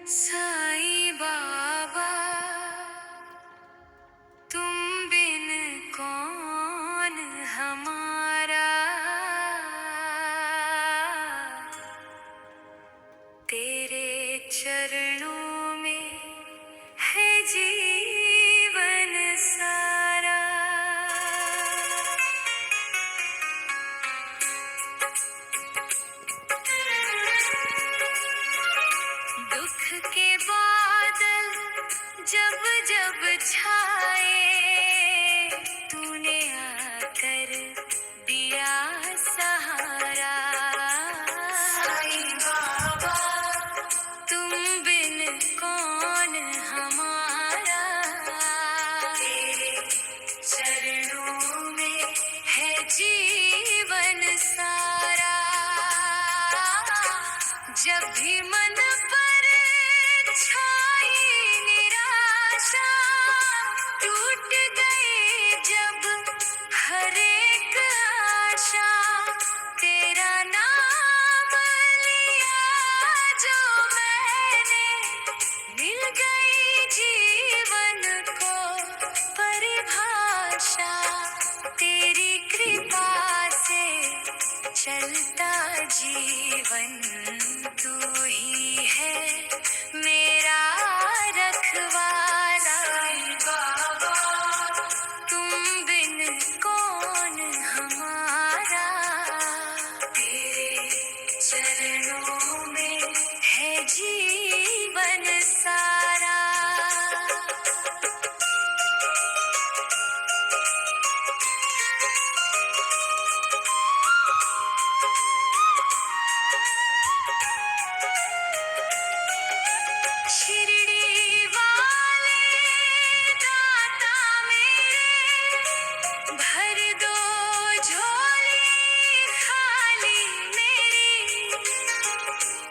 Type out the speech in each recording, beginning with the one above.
साईं बाबा तुम बिन कौन हमारा। तेरे चरणों में है जीवन सारा। दुख के बादल जब जब छाए, तूने आकर दिया सहारा। साईं बाबा तुम बिन कौन हमारा। तेरे चरणों में है जीवन सारा। जब भी मन पर छाई निराशा, टूट गई जब हर एक आशा, तेरा नाम लिया जो मैंने, मिल गई जीवन को परिभाषा। तेरी कृपा से चलता जीवन, तू ही है मेरा रखवाला। बाबा तुम बिन कौन हमारा। तेरे चरणों में है जीवन सारा। शिरडी वाले दाता मेरे, भर दो झोली खाली मेरी।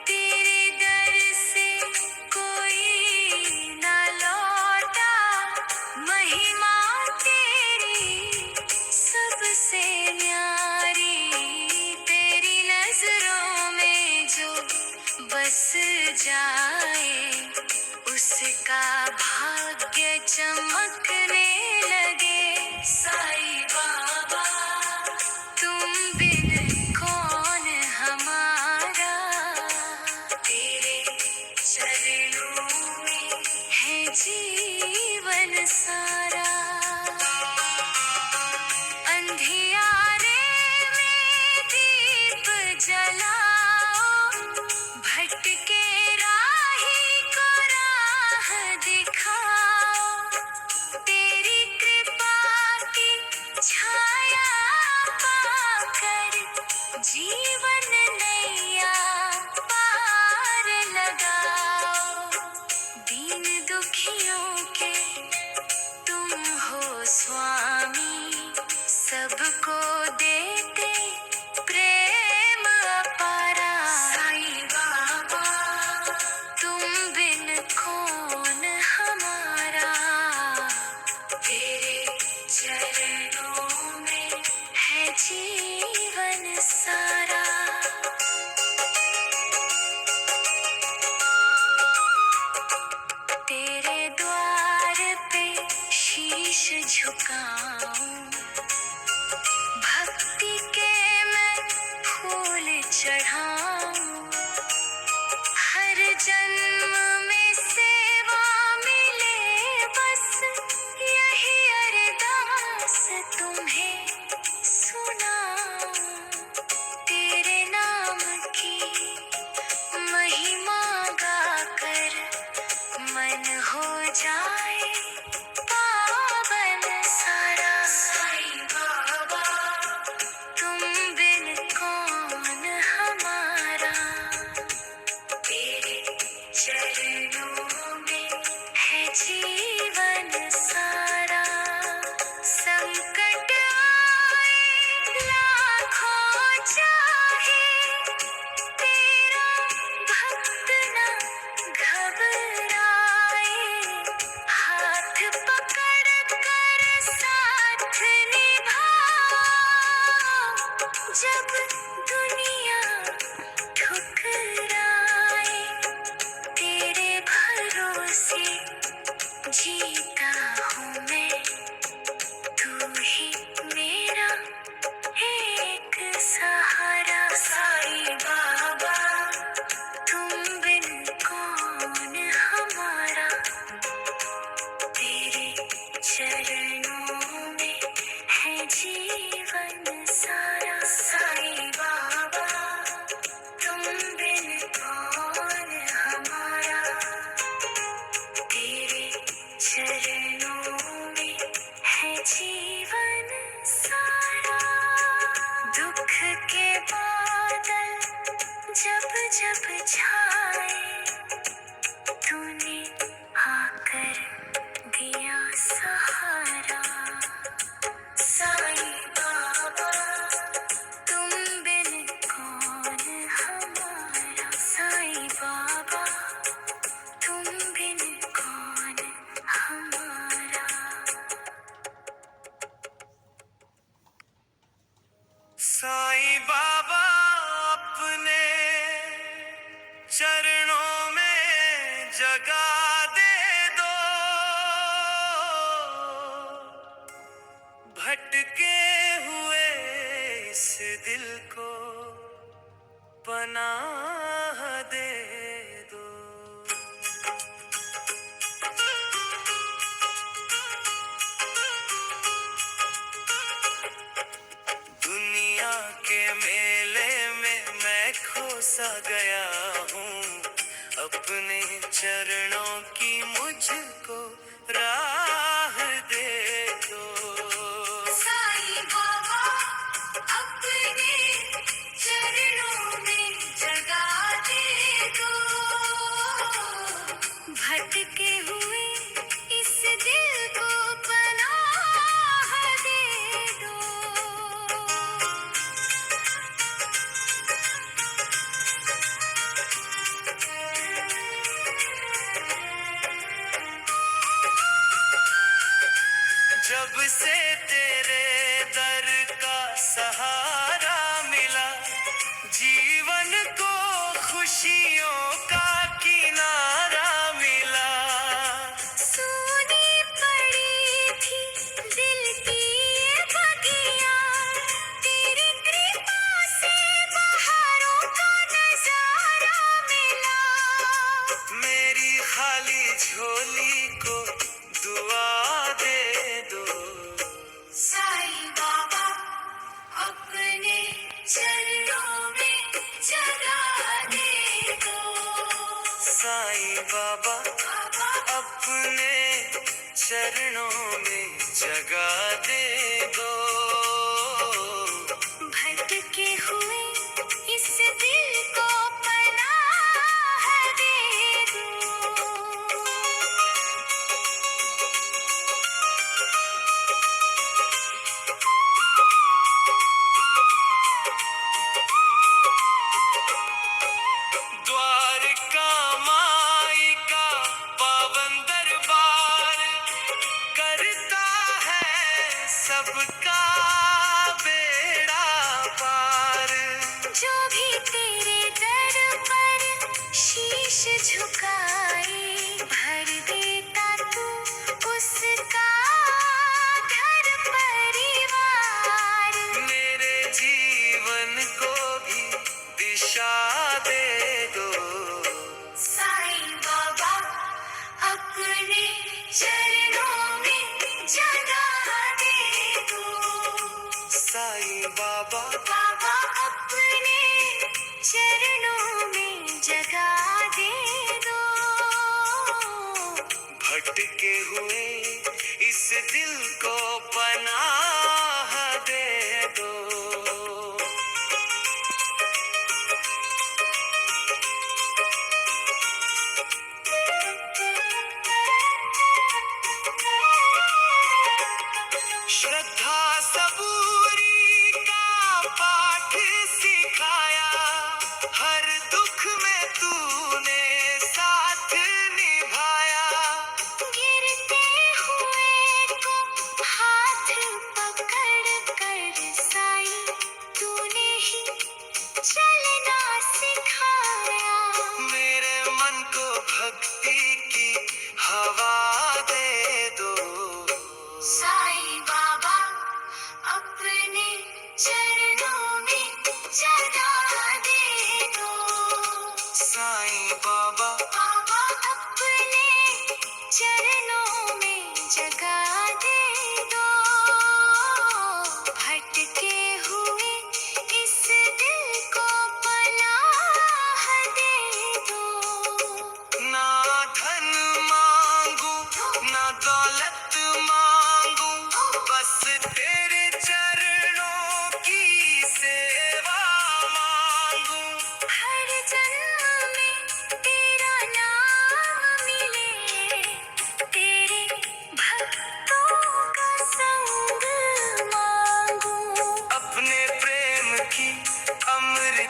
तेरे दर से कोई ना लौटा, महिमा तेरी सबसे न्यारी। तेरी नजरों में जो बस जाए, उसका भाग्य चमकने लगे। साईं बाबा तुम बिन कौन हमारा। तेरे चरणों में है जीवन सारा। अंधियारे में दीप जलाओ, भटके राही को राह दिखाओ। तेरी कृपा की छाया पाकर जीवन नैया पार लगाओ। दीन दुखियों के तुम हो स्वामी, सबको देते प्रेम अपारा। साईं बाबा तुम बिन कौन हमारा। तेरे चरणों में है जीवन सारा। तेरे द्वार पे शीश झुकाऊं, भक्ति के मैं फूल चढ़ाऊं। हर जन्म में सेवा मिले, बस यही अरदास तुम्हें सुनाऊं। तेरे नाम की महिमा गाकर मन हो जाए पावन सारा। साईं बाबा तुम बिन कौन हमारा। तेरे चरणों में है जीवन सारा। संकट आए लाखों चाहे, तेरा भक्त न घबराए। हाथ पकड़ कर साथ निभाओ, जब दुनिया ठुकराए। तेरे साईं बाबा तुम बिन कौन हमारा, तेरे चरणों में है जीवन सारा। साईं बाबा तुम बिन कौन हमारा, तेरे चरणों में है जीवन सारा। दुख के बादल जब जब छाए, तूने आकर दिया सहारा। साईं बाबा तुम बिन कौन हमारा, साईं बाबा तुम बिन कौन हमारा। साईं बाबा अपने चरणों में जगा दे दो, भटके हुए इस दिल को पनाह दे दो। दुनिया के मेले में मैं खो सा गया हूँ, अपने चरणों की मुझको राह दे दो। साईं बाबा अपने चरणों में जगा दे दो, भटके हुए इस दिल को पनाह दे दो। जब से तेरे दर का सहारा मिला, जीवन को खुशियों का किनारा मिला। सूनी पड़ी थी दिल की ये बगिया, तेरी कृपा से बहारों का नजारा मिला। मेरी खाली झोली को दुआ दे दो। साईं बाबा अपने चरणों में जगा दे दो। साईं बाबा अपने चरणों में जगा दे दो, भटके हुए इस दिल को पनाह दे दो। द्वारका माई का पावन दरबार करता है सबका बेड़ा पार। जो भी तेरे दर पर शीश झुकाए, भर देता तू उसका घर परिवार। मेरे जीवन को भी दिशा दे दो। साईं बाबा अपने चरणों में जगा दे दो। साईं बाबा अपने चरणों में जगा दे दो, भटके हुए इस दिल को पनाह दे दो।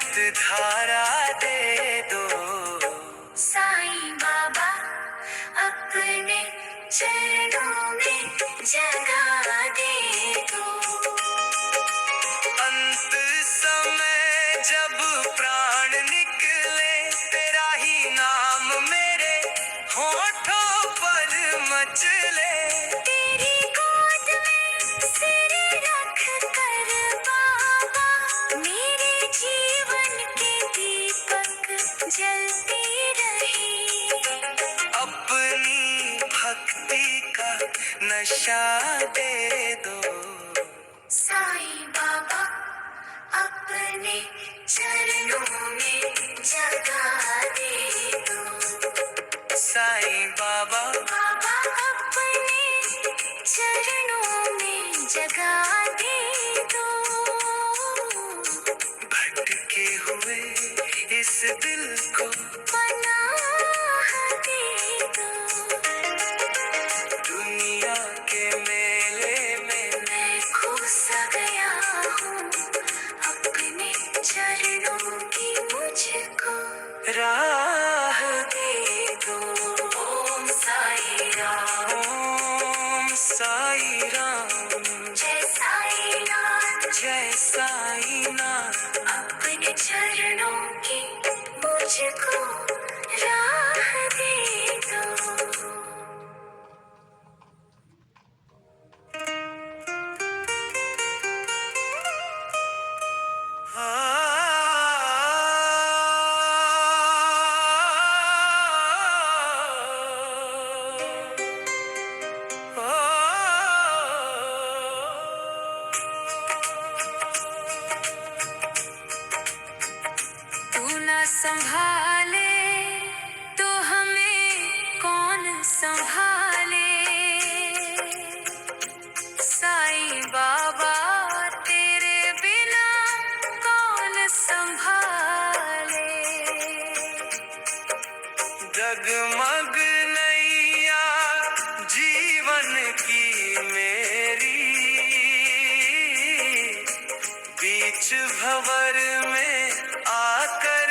अमृत धारा दे दो। साईं बाबा अपने चरणों में जगा दे दो। अंत समय जब प्राण निकले, तेरा ही नाम मेरे होठों पर मचले। तेरी गोद में सिर रख कर बाबा, मेरे जीवन के दीपक जलते रहे। अपनी भक्ति का नशा दे दो। साईं बाबा अपने चरणों में जगा दे दो। साईं बाबा बाबा अपने चरणों में जगा दे दो। भटके हुए इस दिल को पनाह दे दो। दुनिया के मेले में मैं खो सा गया हूँ, अपने चरणों की मुझको राह दे दो। ओम साई राम, ओम साई राम, जय साई नाथ। जय साई नाथ। अपने चरणों की मुझको राह दे दो। तू ना संभाले तो हमें कौन संभाले। साईं बाबा तेरे बिना कौन संभाले। डगमग नैया जीवन की मेरी, बीच भंवर में आकर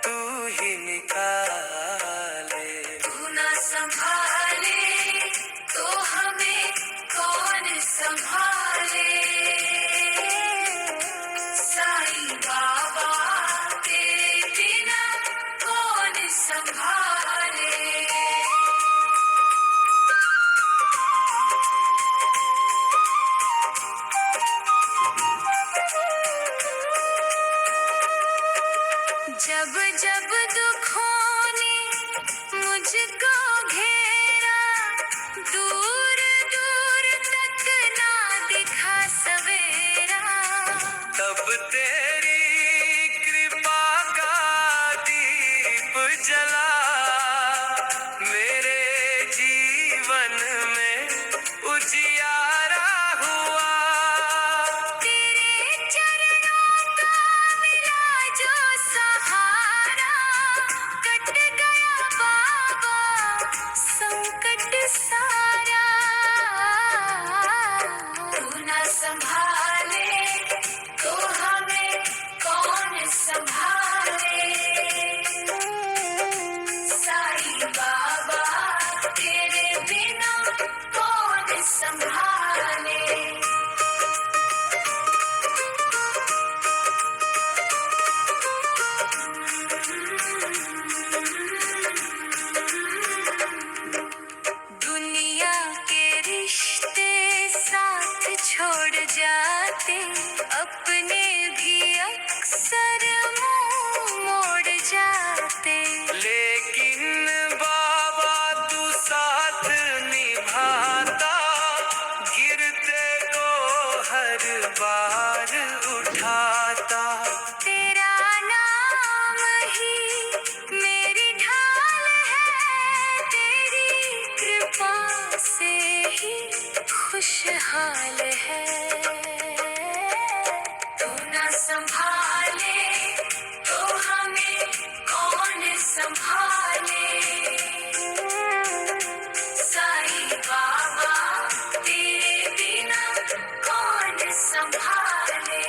तू ही निकाले। तू ना संभाले तो हमें कौन संभाले। साईं बाबा तेरे बिना कौन संभाले। जब जब दुखों ने मुझको घेरा, दूर दूर तक ना दिखा सवेरा। तब तेरी कृपा का दीप जला, मेरे जीवन में उजियारा हुआ। तेरे चरणों का मिला जो सहारा, कट गया बाबा संकट सारा। तू ना संभाले तो हमें कौन संभाले। साईं बाबा तेरे बिना कौन संभाले। दुनिया के रिश्ते साथ छोड़ जाते, अपने भी अक्सर मुंह मोड़ जाते। लेकिन बाबा तू साथ निभाता, गिरते को हर बार उठाता। तेरा नाम ही मेरी ढाल है, तेरी कृपा से ही खुशहाल है। तू ना संभाले तो हमें कौन संभाले। साईं बाबा तेरे बिना कौन संभाले।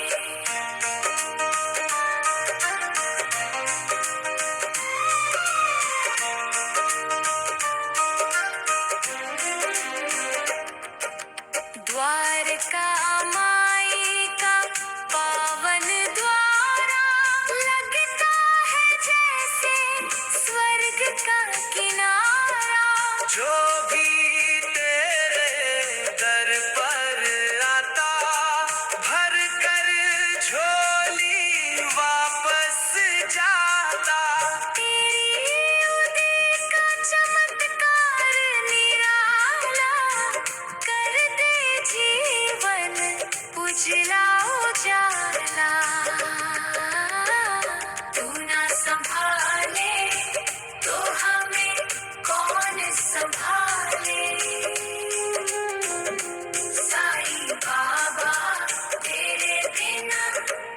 जो भी तेरे दर पर आता, भर कर झोली वापस जाता। तेरी उदी का चमत्कार निराला, कर दे जीवन उजला उजाला। तू ना संभाले तो हमें कौन संभाले। साईं बाबा तेरे बिना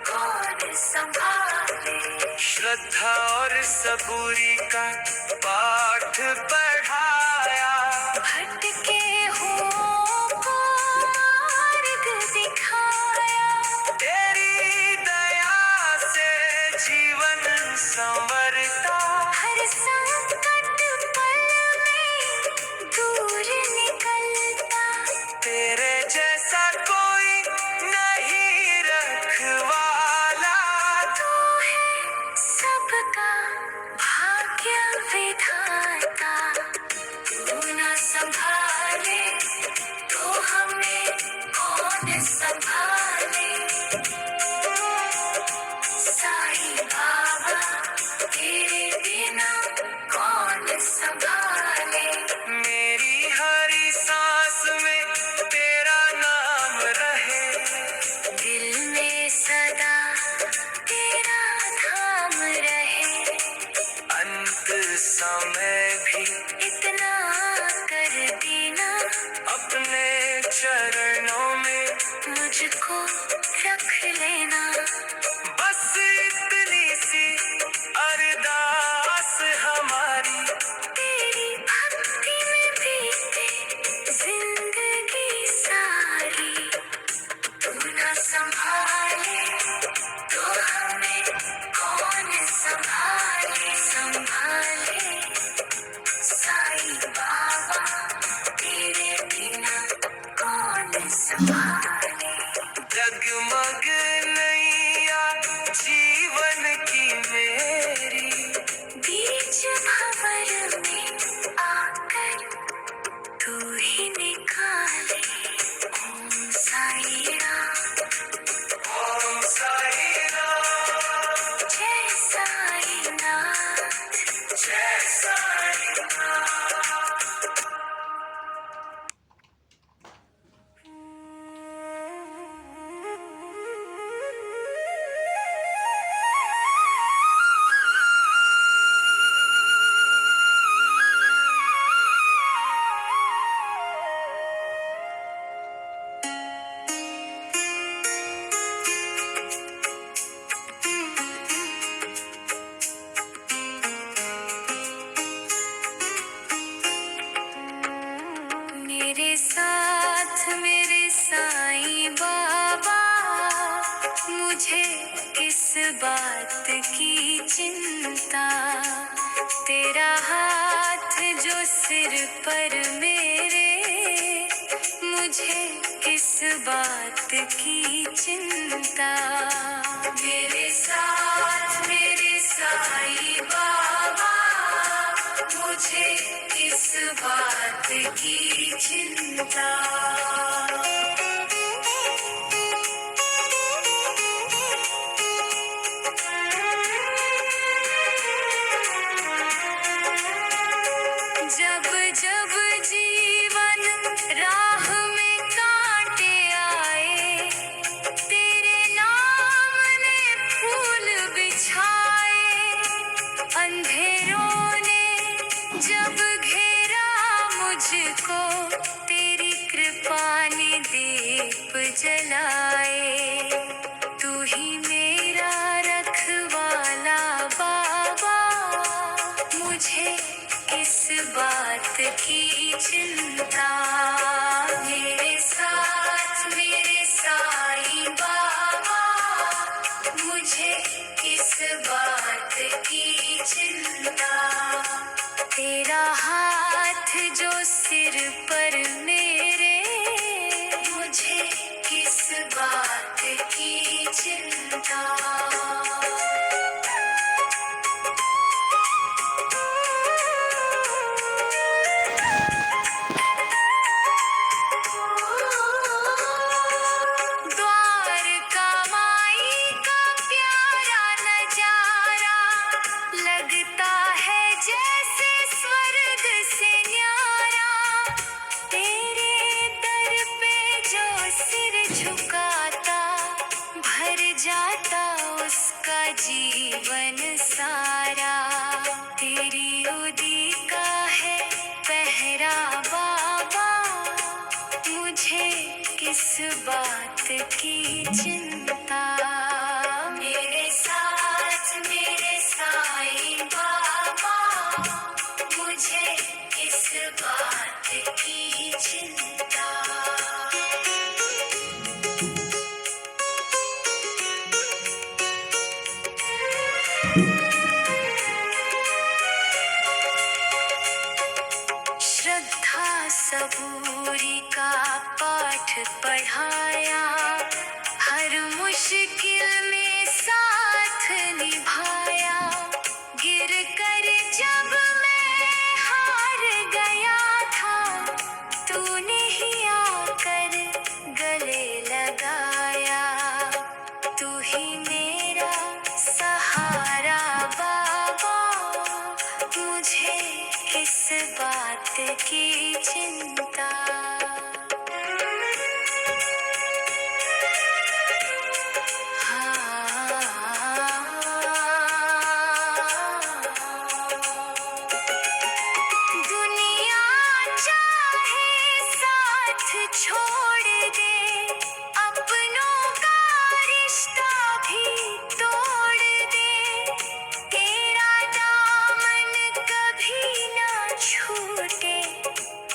कौन संभाले। श्रद्धा और सबूरी का पाठ पढ़ाया, भटके हुओं को मार्ग दिखाया। तेरी दया से जीवन संवरता। हर संकट पल में दूर निकलता। तेरे जैसा कोई नहीं रखवाला। तू है सबका भाग्य विधाता। तू ना संभाले तो हमें कौन संभाले। साईं बाबा तेरे बिना कौन संभाले। मेरी हरी सांस में तेरा नाम रहे, दिल में सदा तेरा धाम रहे। अंत समय भी इतना कर देना, अपने चरणों में मुझको रख लेना। बस इतनी सी अरदास हमारी, तेरी भक्ति में बीते जिंदगी सारी। तू ना संभाले तो हमें कौन संभाले। संभाले साईं बाबा तेरे बिना कौन संभाले। जगमग नैया जीवन की मेरी, बीच भंवर में आकर तू ही निकाले। ओम साईं राम, ओम साईं राम, जय साईं नाथ। जय साईं राम। मेरे साथ मेरे साईं बाबा, मुझे किस बात की चिंता। तेरा हाथ जो सिर पर मेरे, मुझे किस बात की चिंता। मेरे साथ मेरे साईं बाबा, मुझे किस बात की चिंता। जब जब जीवन राह में कांटे आए, तेरे नाम ने फूल बिछाए। अंधेरों ने जब घेरा मुझको, तेरी कृपा ने दीप जलाए। तू ही मेरा रखवाला बाबा, मुझे किस बात की चिंता। मेरे साथ मेरे साईं बाबा, मुझे किस बात की चिंता। तेरा हाथ जो सिर पर मेरे, मुझे किस बात की चिंता। जीवन सारा तेरी उदी का है पहरा बाबा, मुझे किस बात की चिंता। मेरे साथ मेरे साईं बाबा, मुझे किस बात की चिंता। श्रद्धा सबूरी का पाठ पढ़ाया, हर मुश्किल में साथ निभाया। गिर कर जब मैं हार गया था, तूने ही आकर गले लगाया। तू ही मेरा सहारा बाबा, मुझे किस बात की चिंता। दुनिया चाहे साथ छोड़ दे, अपनों का रिश्ता भी तोड़ दे। तेरा दामन कभी न छूटे,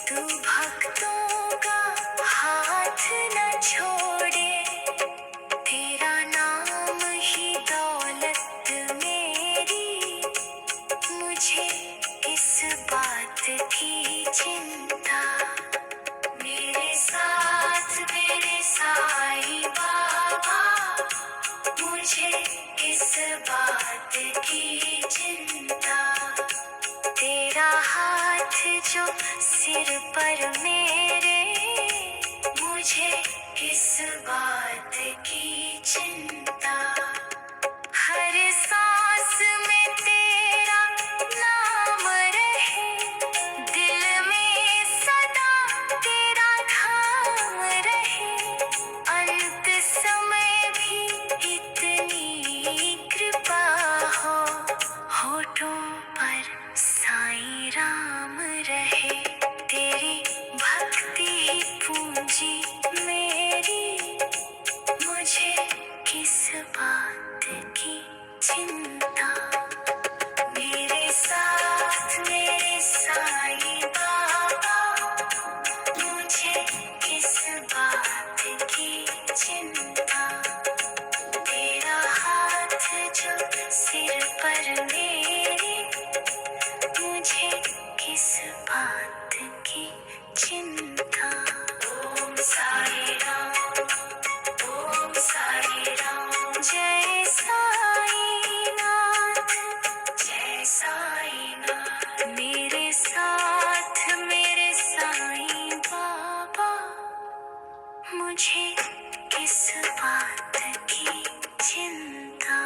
तू भक्तों का हाथ न छोड़े। तेरा नाम ही दौलत मेरी, मुझे इस बात की चिंता। मेरे साथ मेरे साईं बाबा, मुझे इस बात की चिंता। तेरा हाथ जो सिर पर मेरे, मुझे इस बात की चिंता। हर सांस में तेरा नाम रहे, दिल में सदा तेरा धाम रहे। अंत समय भी इतनी कृपा हो, होठों पर साईं राम रहे। तेरी भक्ति ही पूंजी मेरी, मुझे किस बात की चिंता। मेरे साथ मेरे साईं बाबा, मुझे किस बात की चिंता। तेरा हाथ जो सिर पर मेरे, मुझे किस बात की चिंता। ओम साईं राम, ओम साईं राम। जय साईं नाथ, जय साईं नाथ। मेरे साथ मेरे साईं बाबा, मुझे किस बात की चिंता।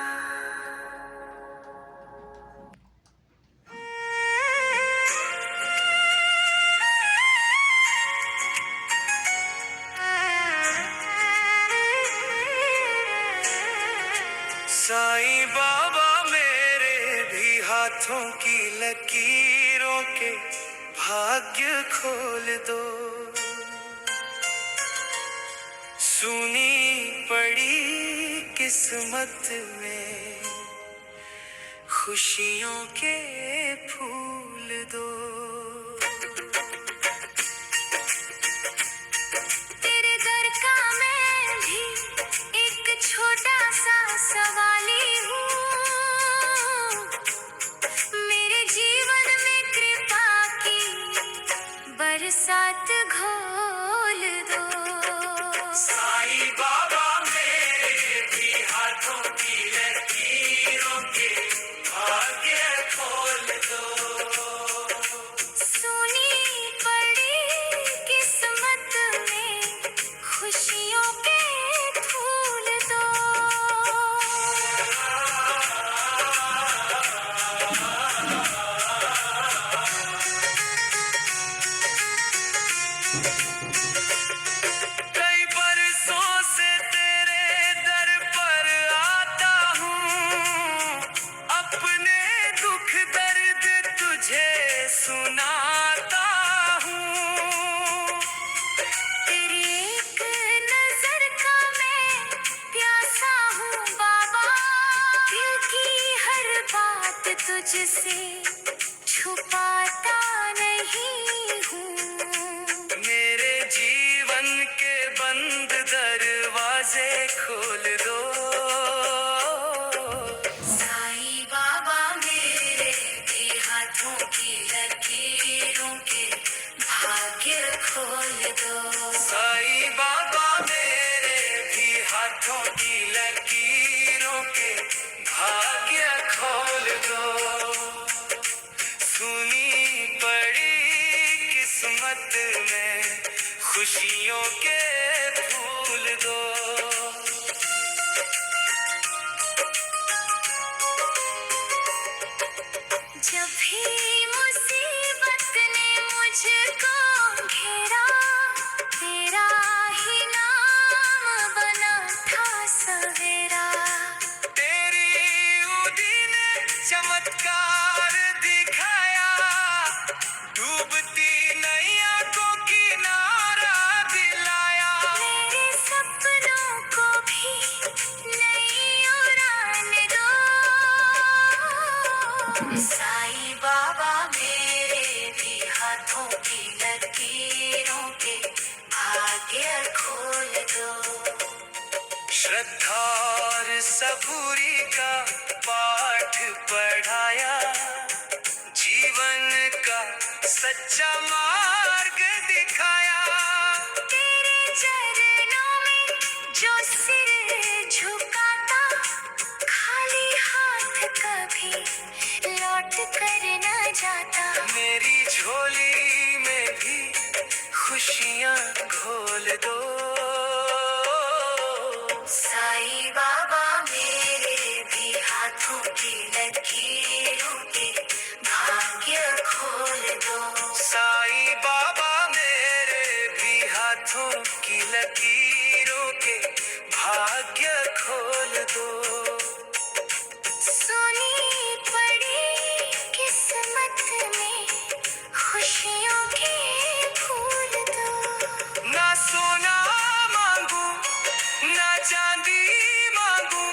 साईं बाबा मेरे भी हाथों की लकीरों के भाग्य खोल दो। सुनी पड़ी किस्मत में खुशियों के फूल दो। तेरे दर का मैं भी एक छोटा सा सवाली हूँ। मेरे जीवन में कृपा की बरसात घोल दो। साईं बाबा मेरे भी हाथों की लकीरों के भाग्य खोल दो। सुनी पड़ी किस्मत में खुशियों के फूल दो। तुझसे छुपाता नहीं हूँ। मेरे जीवन के बंद दरवाजे खोल दो। साईं बाबा मेरे भी हाथों की लकीरों के भाग्य खोल दो। साईं बाबा मेरे भी हाथों की लकीरों के भाग्य खोल दो। सुनी पड़ी किस्मत में खुशियों के फूल दो। जब भी मुसीबत ने मुझको घेरा, तेरा ही नाम बना था सवेरा। तेरी उदी ने चमत्कार दिखाया, डूबती नैया को किनारा दिलाया। मेरे सपनों को भी नई उड़ान दो। साईं बाबा मेरे भी हाथों की लकीरों के भाग्य खोल दो। श्रद्धा और सबूरी का पाठ पढ़ाया, जीवन का सच्चा मार्ग दिखाया। तेरे चरणों में जो सिर झुकाता, खाली हाथ कभी लौट कर न जाता। मेरी झोली में भी खुशियाँ घोल दो। साईं बाबा मेरे भी हाथों की लकीरों के भाग्य खोल दो। साईं बाबा मेरे भी हाथों की लकीरों के भाग्य खोल दो। सुनी पड़ी किस्मत में खुशियों के फूल दो। ना सोना मांगू ना चांदी मांगू,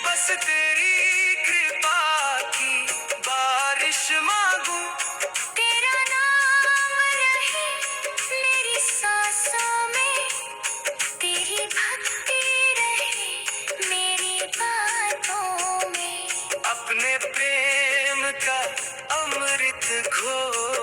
बस तेरी कृपा की बारिश मांगू। तेरा नाम रहे मेरी सांसों में, तेरी भक्ति रहे मेरी बातों में। अपने प्रेम का अमृत घोल